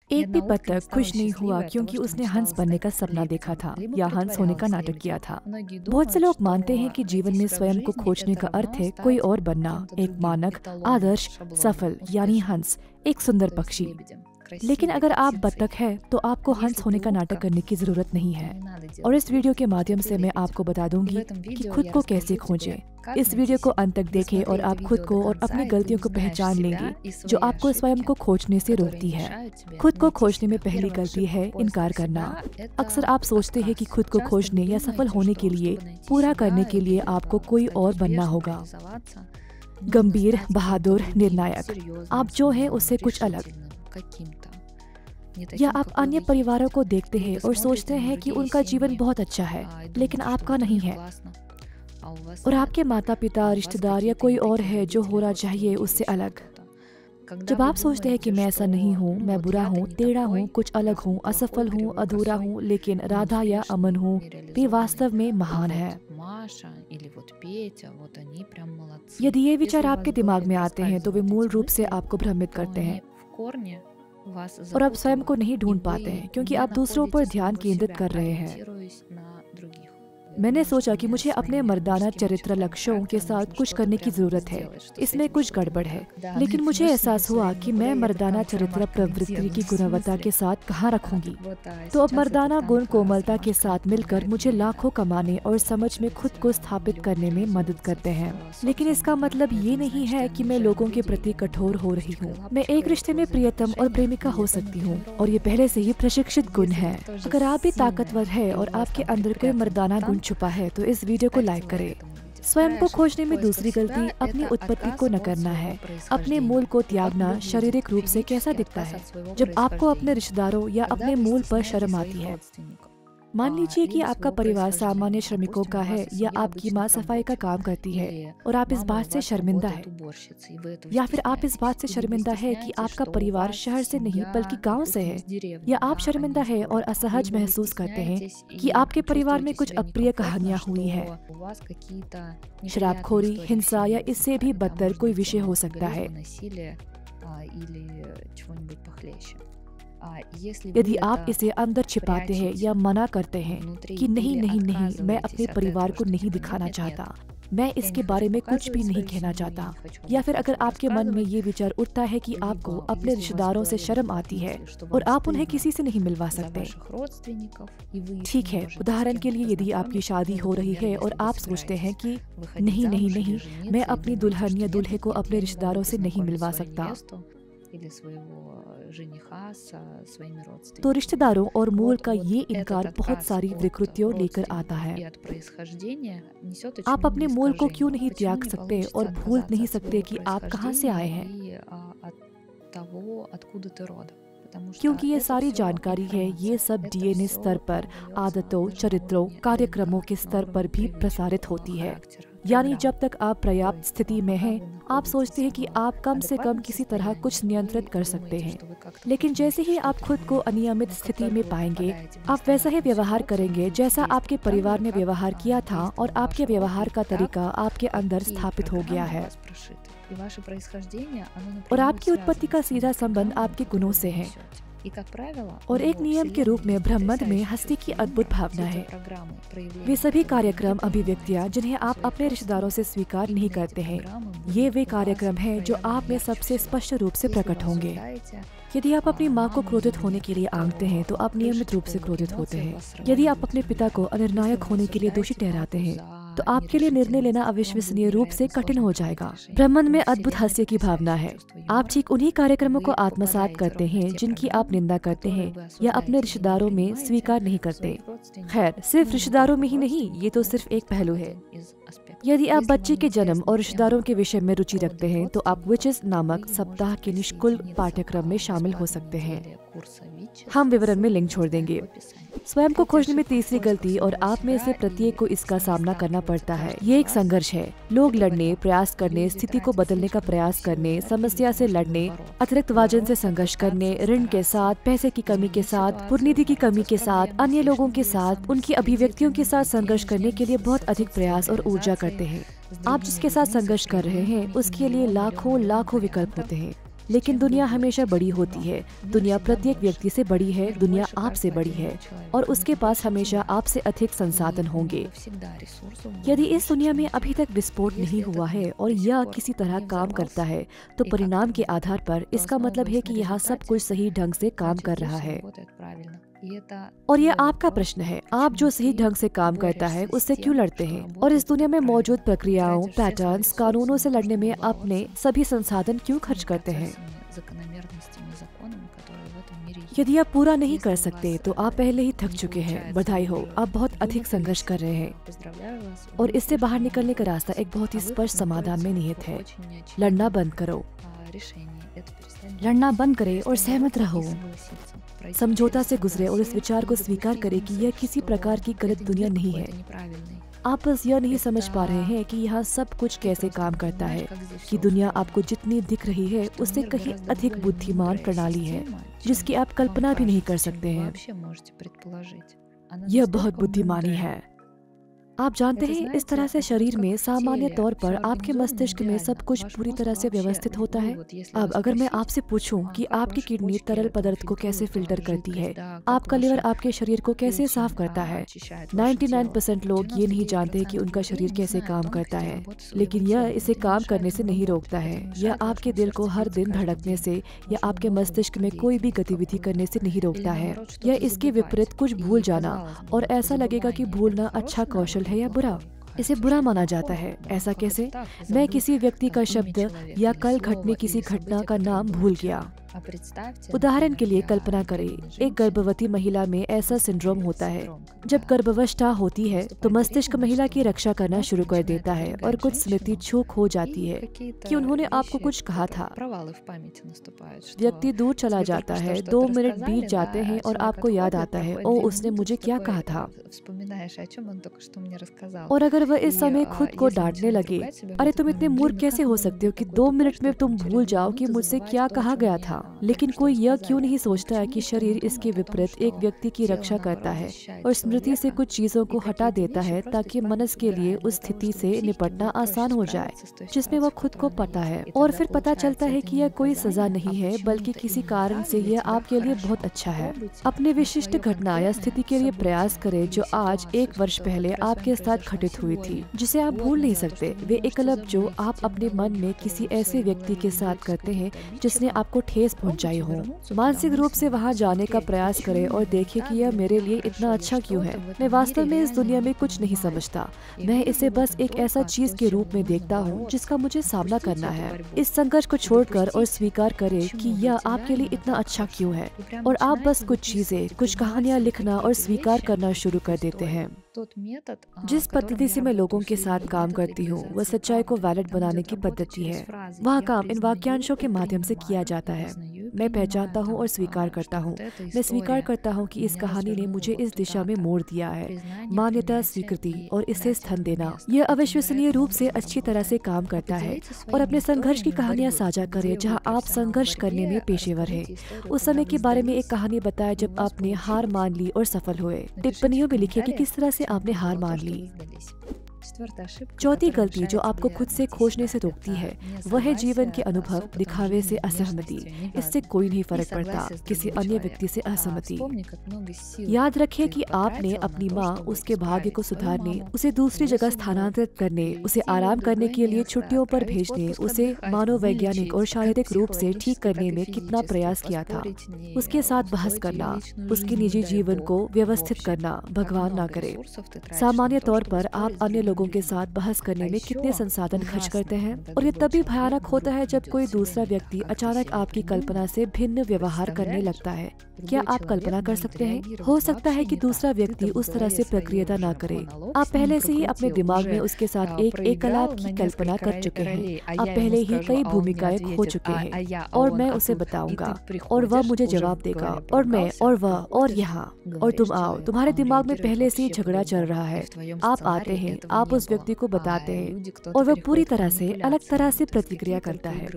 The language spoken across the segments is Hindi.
एक भी बत्तख खुश नहीं हुआ क्योंकि उसने हंस बनने का सपना देखा था या हंस होने का नाटक किया था। बहुत से लोग मानते हैं कि जीवन में स्वयं को खोजने का अर्थ है कोई और बनना, एक मानक, आदर्श, सफल यानी हंस, एक सुंदर पक्षी। लेकिन अगर आप बत्तख हैं तो आपको हंस होने का नाटक करने की जरूरत नहीं है। और इस वीडियो के माध्यम से मैं आपको बता दूंगी कि खुद को कैसे खोजें। इस वीडियो को अंत तक देखें और आप खुद को और अपनी गलतियों को पहचान लेंगे जो आपको स्वयं को खोजने से रोकती है। खुद को खोजने में पहली गलती है इनकार करना। अक्सर आप सोचते हैं कि खुद को खोजने या सफल होने के लिए, पूरा करने के लिए आपको कोई और बनना होगा। गंभीर, बहादुर, निर्णायक, आप जो हैं उससे कुछ अलग। या आप अन्य परिवारों को देखते हैं और सोचते हैं कि उनका जीवन बहुत अच्छा है, लेकिन आपका नहीं है। और आपके माता पिता, रिश्तेदार या कोई और है जो होना चाहिए उससे अलग। जब आप सोचते हैं कि मैं ऐसा नहीं हूँ, मैं बुरा हूँ, टेढ़ा हूँ, कुछ अलग हूँ, असफल हूँ, अधूरा हूँ, लेकिन राधा या अमन हूँ, वे वास्तव में महान है। यदि ये विचार आपके दिमाग में आते हैं तो वे मूल रूप से आपको भ्रमित करते हैं और आप स्वयं को नहीं ढूंढ पाते हैं क्योंकि आप दूसरों पर ध्यान केंद्रित कर रहे हैं। मैंने सोचा कि मुझे अपने मर्दाना चरित्र लक्ष्यों के साथ कुछ करने की जरूरत है। इसमें कुछ गड़बड़ है, लेकिन मुझे एहसास हुआ कि मैं मर्दाना चरित्र प्रवृत्ति की गुणवत्ता के साथ कहाँ रखूंगी। तो अब मर्दाना गुण कोमलता के साथ मिलकर मुझे लाखों कमाने और समझ में खुद को स्थापित करने में मदद करते हैं। लेकिन इसका मतलब ये नहीं है कि मैं लोगों के प्रति कठोर हो रही हूँ। मैं एक रिश्ते में प्रियतम और प्रेमिका हो सकती हूँ और ये पहले से ही प्रशिक्षित गुण है। अगर आप भी ताकतवर है और आपके अंदर कोई मर्दाना गुण छुपा है तो इस वीडियो को लाइक करें। स्वयं को खोजने में दूसरी गलती अपनी उत्पत्ति को न करना है। अपने मूल को त्यागना शारीरिक रूप से कैसा दिखता है? जब आपको अपने रिश्तेदारों या अपने मूल पर शर्म आती है। मान लीजिए कि आपका परिवार सामान्य श्रमिकों का है या आपकी माँ सफाई का काम करती है और आप इस बात से शर्मिंदा है, या फिर आप इस बात से शर्मिंदा है कि आपका परिवार शहर से नहीं बल्कि गांव से है, या आप शर्मिंदा है और असहज महसूस करते हैं कि आपके परिवार में कुछ अप्रिय कहानियां हुई है। शराबखोरी, हिंसा या इससे भी बदतर कोई विषय हो सकता है। यदि आप इसे अंदर छिपाते हैं या मना करते हैं कि नहीं नहीं नहीं, मैं अपने परिवार को नहीं दिखाना चाहता, मैं इसके बारे में कुछ भी नहीं कहना चाहता, या फिर अगर आपके मन में ये विचार उठता है कि आपको अपने रिश्तेदारों से शर्म आती है और आप उन्हें किसी से नहीं मिलवा सकते। ठीक है, उदाहरण के लिए यदि आपकी शादी हो रही है और आप सोचते हैं कि नहीं नहीं नहीं, मैं अपनी दुल्हन या दूल्हे को अपने रिश्तेदारों से नहीं मिलवा सकता, तो रिश्तेदारों और मूल का ये इनकार बहुत सारी विकृतियों लेकर आता है। आप अपने मूल को क्यों नहीं त्याग सकते और भूल नहीं सकते कि आप कहाँ से आए हैं? क्योंकि ये सारी जानकारी है, ये सब डीएनए स्तर पर, आदतों, चरित्रों, कार्यक्रमों के स्तर पर भी प्रसारित होती है। यानी जब तक आप पर्याप्त स्थिति में हैं, आप सोचते हैं कि आप कम से कम किसी तरह कुछ नियंत्रित कर सकते हैं। लेकिन जैसे ही आप खुद को अनियमित स्थिति में पाएंगे, आप वैसा ही व्यवहार करेंगे जैसा आपके परिवार ने व्यवहार किया था और आपके व्यवहार का तरीका आपके अंदर स्थापित हो गया है। और आपकी उत्पत्ति का सीधा संबंध आपके गुणों से है। और एक नियम के रूप में ब्रह्मांड में हस्ती की अद्भुत भावना है। वे सभी कार्यक्रम, अभिव्यक्तियाँ जिन्हें आप अपने रिश्तेदारों से स्वीकार नहीं करते हैं, ये वे कार्यक्रम हैं जो आप में सबसे स्पष्ट रूप से प्रकट होंगे। यदि आप अपनी माँ को क्रोधित होने के लिए आंकते हैं तो आप नियमित रूप से क्रोधित होते हैं। यदि आप अपने पिता को अनिर्णायक होने के लिए दोषी ठहराते हैं तो आपके लिए निर्णय लेना अविश्वसनीय रूप से कठिन हो जाएगा। ब्रह्मांड में अद्भुत हास्य की भावना है। आप ठीक उन्हीं कार्यक्रमों को आत्मसात करते हैं जिनकी आप निंदा करते हैं या अपने रिश्तेदारों में स्वीकार नहीं करते। खैर, सिर्फ रिश्तेदारों में ही नहीं, ये तो सिर्फ एक पहलू है। यदि आप बच्चे के जन्म और रिश्तेदारों के विषय में रुचि रखते हैं तो आप विचेस नामक सप्ताह के निःशुल्क पाठ्यक्रम में शामिल हो सकते हैं। हम विवरण में लिंक छोड़ देंगे। स्वयं को खोजने में तीसरी गलती, और आप में से प्रत्येक को इसका सामना करना पड़ता है, ये एक संघर्ष है। लोग लड़ने, प्रयास करने, स्थिति को बदलने का प्रयास करने, समस्या से लड़ने, अतिरिक्त वजन से संघर्ष करने, ऋण के साथ, पैसे की कमी के साथ, पुण्यनिधि की कमी के साथ, अन्य लोगों के साथ, उनकी अभिव्यक्तियों के साथ संघर्ष करने के लिए बहुत अधिक प्रयास और ऊर्जा करते हैं। आप जिसके साथ संघर्ष कर रहे हैं उसके लिए लाखों लाखों विकल्प होते हैं। लेकिन दुनिया हमेशा बड़ी होती है। दुनिया प्रत्येक व्यक्ति से बड़ी है, दुनिया आपसे बड़ी है और उसके पास हमेशा आपसे अधिक संसाधन होंगे। यदि इस दुनिया में अभी तक विस्फोट नहीं हुआ है और यह किसी तरह काम करता है, तो परिणाम के आधार पर इसका मतलब है कि यहाँ सब कुछ सही ढंग से काम कर रहा है। और यह आपका प्रश्न है, आप जो सही ढंग से काम करता है उससे क्यों लड़ते हैं और इस दुनिया में मौजूद प्रक्रियाओं, पैटर्न्स, कानूनों से लड़ने में अपने सभी संसाधन क्यों खर्च करते हैं? यदि आप पूरा नहीं कर सकते तो आप पहले ही थक चुके हैं। बधाई हो, आप बहुत अधिक संघर्ष कर रहे हैं और इससे बाहर निकलने का रास्ता एक बहुत ही स्पष्ट समाधान में निहित है। लड़ना बंद करो, लड़ना बंद करें और सहमत रहो। समझौता से गुजरे और इस विचार को स्वीकार करें कि यह किसी प्रकार की गलत दुनिया नहीं है। आप बस यह नहीं समझ पा रहे हैं कि यहाँ सब कुछ कैसे काम करता है, कि दुनिया आपको जितनी दिख रही है उससे कहीं अधिक बुद्धिमान प्रणाली है जिसकी आप कल्पना भी नहीं कर सकते हैं। यह बहुत बुद्धिमानी है। आप जानते हैं, इस तरह से शरीर में सामान्य तौर पर आपके मस्तिष्क में सब कुछ पूरी तरह से व्यवस्थित होता है। अब अगर मैं आपसे पूछूं कि आपकी किडनी तरल पदार्थ को कैसे फिल्टर करती है, आपका लिवर आपके शरीर को कैसे साफ करता है, 99% लोग ये नहीं जानते कि उनका शरीर कैसे काम करता है, लेकिन यह इसे काम करने से नहीं रोकता है। यह आपके दिल को हर दिन धड़कने से या आपके मस्तिष्क में कोई भी गतिविधि करने से नहीं रोकता है। यह इसके विपरीत कुछ भूल जाना, और ऐसा लगेगा कि भूलना अच्छा कौशल है या बुरा। इसे बुरा माना जाता है। ऐसा कैसे? मैं किसी व्यक्ति का शब्द या कल घटने किसी घटना का नाम भूल गया। उदाहरण के लिए कल्पना करें, एक गर्भवती महिला में ऐसा सिंड्रोम होता है। जब गर्भावस्था होती है तो मस्तिष्क महिला की रक्षा करना शुरू कर देता है और कुछ स्मृति चूक हो जाती है कि उन्होंने आपको कुछ कहा था। व्यक्ति दूर चला जाता है, 2 मिनट बीत जाते हैं और आपको याद आता है, ओ उसने मुझे क्या कहा था। और अगर वह इस समय खुद को डांटने लगे, अरे तुम इतने मूर्ख कैसे हो सकते हो कि 2 मिनट में तुम भूल जाओ कि मुझसे क्या कहा गया था। लेकिन कोई यह क्यों नहीं सोचता है कि शरीर इसके विपरीत एक व्यक्ति की रक्षा करता है और स्मृति से कुछ चीजों को हटा देता है ताकि मनुष्य के लिए उस स्थिति से निपटना आसान हो जाए जिसमें वह खुद को पता है। और फिर पता चलता है कि यह कोई सजा नहीं है, बल्कि किसी कारण से यह आपके लिए बहुत अच्छा है। अपने विशिष्ट घटना या स्थिति के लिए प्रयास करें जो आज 1 वर्ष पहले आपके साथ घटित हुई थी, जिसे आप भूल नहीं सकते। वे एकलव्य जो आप अपने मन में किसी ऐसे व्यक्ति के साथ करते हैं जिसने आपको ठेस पहुंचाई हो। मानसिक रूप से वहां जाने का प्रयास करें और देखें कि यह मेरे लिए इतना अच्छा क्यों है। मैं वास्तव में इस दुनिया में कुछ नहीं समझता, मैं इसे बस एक ऐसा चीज के रूप में देखता हूँ जिसका मुझे सामना करना है। इस संघर्ष को छोड़कर और स्वीकार करें कि यह आपके लिए इतना अच्छा क्यों है, और आप बस कुछ चीजें, कुछ कहानियाँ लिखना और स्वीकार करना शुरू कर देते हैं। जिस पद्धति से मैं लोगों के साथ काम करती हूँ वह सच्चाई को वैलिड बनाने की पद्धति है। वह काम इन वाक्यांशों के माध्यम से किया जाता है। मैं पहचानता हूँ और स्वीकार करता हूँ। मैं स्वीकार करता हूँ कि इस कहानी ने मुझे इस दिशा में मोड़ दिया है। मान्यता, स्वीकृति और इसे स्थान देना, यह अविश्वसनीय रूप से अच्छी तरह से काम करता है। और अपने संघर्ष की कहानियाँ साझा करें जहाँ आप संघर्ष करने में पेशेवर हैं। उस समय के बारे में एक कहानी बताएं जब आपने हार मान ली और सफल हुए। टिप्पणियों में लिखिए कि किस तरह से आपने हार मान ली। चौथी गलती जो आपको खुद से खोजने से रोकती है वह है जीवन के अनुभव, दिखावे से असहमति। इससे कोई नहीं फर्क पड़ता, किसी अन्य व्यक्ति से असहमति। याद रखें कि आपने अपनी माँ, उसके भाग्य को सुधारने, उसे दूसरी जगह स्थानांतरित करने, उसे आराम करने के लिए छुट्टियों पर भेजने, उसे मनोवैज्ञानिक और शारीरिक रूप से ठीक करने में कितना प्रयास किया था। उसके साथ बहस करना, उसके निजी जीवन को व्यवस्थित करना भगवान ना करे। सामान्य तौर पर आप अन्य लोगों के साथ बहस करने में कितने संसाधन खर्च करते हैं, और ये तभी भयानक होता है जब कोई दूसरा व्यक्ति अचानक आपकी कल्पना से भिन्न व्यवहार करने लगता है। क्या आप कल्पना कर सकते हैं? हो सकता है कि दूसरा व्यक्ति उस तरह से प्रक्रिया ना करे। आप पहले से ही अपने दिमाग में उसके साथ एक एकलाप की कल्पना कर चुके हैं। आप पहले ही कई भूमिकाएं खो चुके हैं, और मैं उसे बताऊंगा और वह मुझे जवाब देगा, और मैं और वह और यहाँ, और तुम आओ। तुम्हारे दिमाग में पहले से ही झगड़ा चल रहा है। आप आते हैं, आप उस व्यक्ति को बताते हैं, और वह पूरी तरह से अलग तरह से प्रतिक्रिया करता है,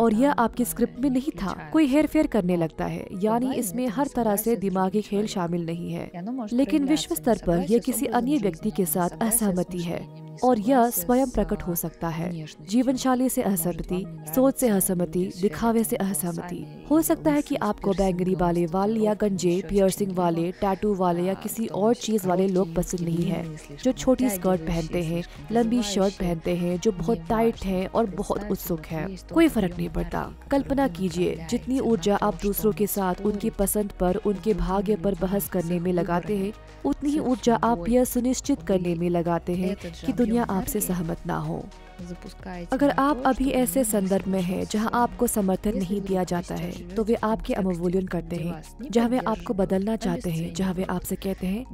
और यह आपके स्क्रिप्ट में नहीं था। कोई हेरफेर करने लगता है, यानी इसमें हर तरह से दिमागी खेल शामिल नहीं है। लेकिन विश्व स्तर पर यह किसी अन्य व्यक्ति के साथ असहमति है। और यह स्वयं प्रकट हो सकता है। जीवनशैली से असहमति, सोच से असहमति, दिखावे से असहमति। हो सकता है कि आपको बैंगनी वाले वाल या गंजे, पियर्सिंग वाले, टैटू वाले या किसी और चीज वाले लोग पसंद नहीं है, जो छोटी स्कर्ट पहनते हैं, लंबी शर्ट पहनते हैं, जो बहुत टाइट है और बहुत उत्सुक है। कोई फर्क नहीं पड़ता। कल्पना कीजिए, जितनी ऊर्जा आप दूसरों के साथ उनकी पसंद पर, उनके भाग्य पर बहस करने में लगाते हैं, उतनी ही ऊर्जा आप यह सुनिश्चित करने में लगाते हैं कि दुनिया आपसे सहमत ना हो। अगर आप अभी ऐसे संदर्भ में हैं जहां आपको समर्थन नहीं दिया जाता है, तो वे आपके अवमूल्यन करते हैं। जहां वे आपको बदलना चाहते हैं, जहां वे आपसे कहते हैं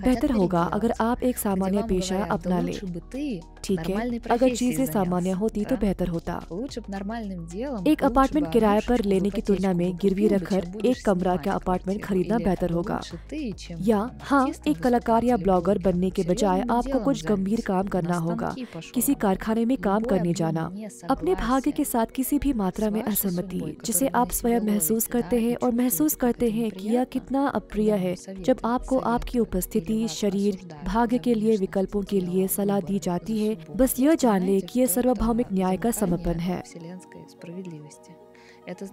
बेहतर होगा अगर आप एक सामान्य पेशा अपना ले। ठीक है, अगर चीजें सामान्य होती तो बेहतर होता। एक अपार्टमेंट किराए पर लेने की तुलना में गिरवी रखकर एक कमरा का अपार्टमेंट खरीदना बेहतर होगा। या हाँ, एक कलाकार या ब्लॉगर बनने के बजाय आपको कुछ गंभीर काम करना होगा, किसी कारखाने में काम करने जाना। अपने भाग्य के साथ किसी भी मात्रा में असहमति, जिसे आप स्वयं महसूस करते हैं और महसूस करते हैं कि यह कितना अप्रिय है जब आपको आपकी उपस्थिति, शरीर, भाग्य के लिए विकल्पों के लिए सलाह दी जाती है। बस यह जान ले कि यह सार्वभौमिक न्याय का समर्पण है।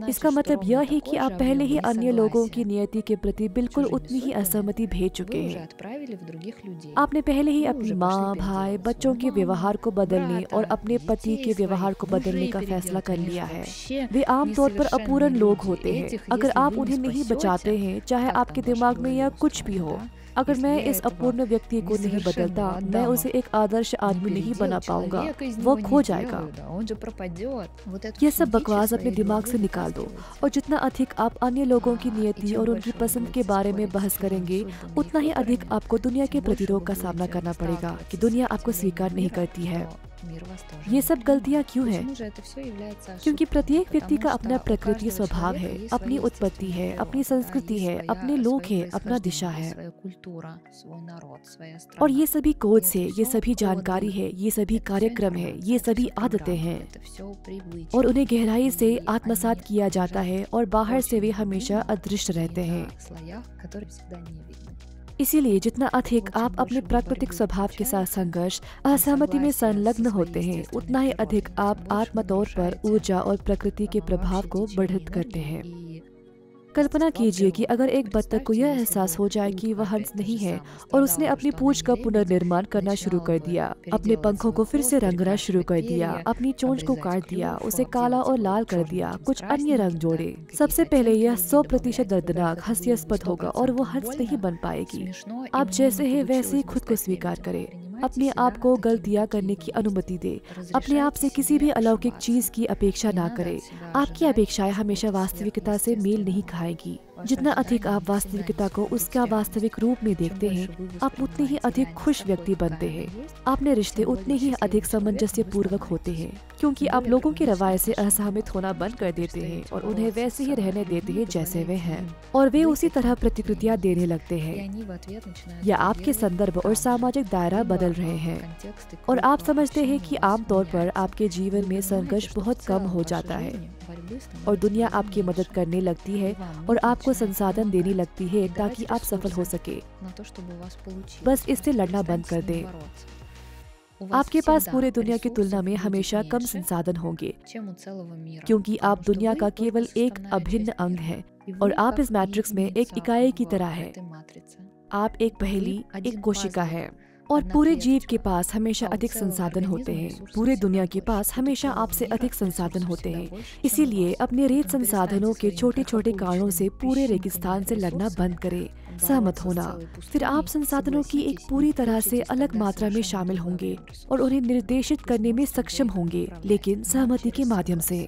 इसका मतलब यह है कि आप पहले ही अन्य लोगों की नियति के प्रति बिल्कुल उतनी ही असहमति भेज चुके हैं। आपने पहले ही अपनी माँ, भाई, बच्चों के व्यवहार को बदलने और अपने पति के व्यवहार को बदलने का फैसला कर लिया है। वे आमतौर पर अपूर्ण लोग होते हैं। अगर आप उन्हें नहीं बचाते हैं, चाहे आपके दिमाग में यह कुछ भी हो, अगर मैं इस अपूर्ण व्यक्ति को नहीं बदलता, मैं उसे एक आदर्श आदमी नहीं बना पाऊंगा, वो खो जाएगा। ये सब बकवास अपने दिमाग से निकाल दो। और जितना अधिक आप अन्य लोगों की नियति और उनकी पसंद के बारे में बहस करेंगे, उतना ही अधिक आपको दुनिया के प्रतिरोध का सामना करना पड़ेगा कि दुनिया आपको स्वीकार नहीं करती है। ये सब गलतियाँ क्यों हैं? क्योंकि प्रत्येक व्यक्ति का अपना प्रकृति स्वभाव है, अपनी उत्पत्ति है, अपनी संस्कृति है, अपने लोग हैं, अपना दिशा है। और ये सभी कोड से, ये सभी जानकारी है, ये सभी कार्यक्रम है, ये सभी आदतें हैं और उन्हें गहराई से आत्मसात किया जाता है और बाहर से वे हमेशा अदृश्य रहते हैं। इसीलिए जितना अधिक आप अपने प्राकृतिक स्वभाव के साथ संघर्ष, असहमति में संलग्न होते हैं, उतना ही अधिक आप आत्म तौर पर ऊर्जा और प्रकृति के प्रभाव को बढ़ित करते हैं। कल्पना कीजिए कि अगर एक बत्तख को यह एहसास हो जाए कि वह हंस नहीं है और उसने अपनी पूंछ का पुनर्निर्माण करना शुरू कर दिया, अपने पंखों को फिर से रंगना शुरू कर दिया, अपनी चोंच को काट दिया, उसे काला और लाल कर दिया, कुछ अन्य रंग जोड़े। सबसे पहले यह 100% दर्दनाक, हास्यास्पद होगा और वो हंस नहीं बन पाएगी। आप जैसे हैं वैसे ही खुद को स्वीकार करें। अपने आप को गलतियां करने की अनुमति दे। अपने आप से किसी भी अलौकिक चीज की अपेक्षा ना करें। आपकी अपेक्षाएं हमेशा वास्तविकता से मेल नहीं खाएगी। जितना अधिक आप वास्तविकता को उसका वास्तविक रूप में देखते हैं, आप उतने ही अधिक खुश व्यक्ति बनते हैं। अपने रिश्ते उतने ही अधिक सामंजस्य पूर्वक होते हैं, क्योंकि आप लोगों के रवैये से असहमत होना बंद कर देते हैं और उन्हें वैसे ही रहने देते हैं जैसे वे हैं, और वे उसी तरह प्रतिक्रिया देने लगते हैं। या आपके संदर्भ और सामाजिक दायरा बदल रहे हैं और आप समझते हैं कि आमतौर पर आपके जीवन में संघर्ष बहुत कम हो जाता है और दुनिया आपकी मदद करने लगती है और आपको संसाधन देने लगती है ताकि आप सफल हो सके। बस इससे लड़ना बंद कर दें। आपके पास पूरे दुनिया की तुलना में हमेशा कम संसाधन होंगे, क्योंकि आप दुनिया का केवल एक अभिन्न अंग है और आप इस मैट्रिक्स में एक इकाई की तरह है। आप एक पहेली, एक कोशिका है और पूरे जीव के पास हमेशा अधिक संसाधन होते हैं। पूरे दुनिया के पास हमेशा आपसे अधिक संसाधन होते हैं। इसीलिए अपने रेत संसाधनों के छोटे छोटे कारणों से पूरे रेगिस्तान से लड़ना बंद करें। सहमत होना, फिर आप संसाधनों की एक पूरी तरह से अलग मात्रा में शामिल होंगे और उन्हें निर्देशित करने में सक्षम होंगे, लेकिन सहमति के माध्यम से।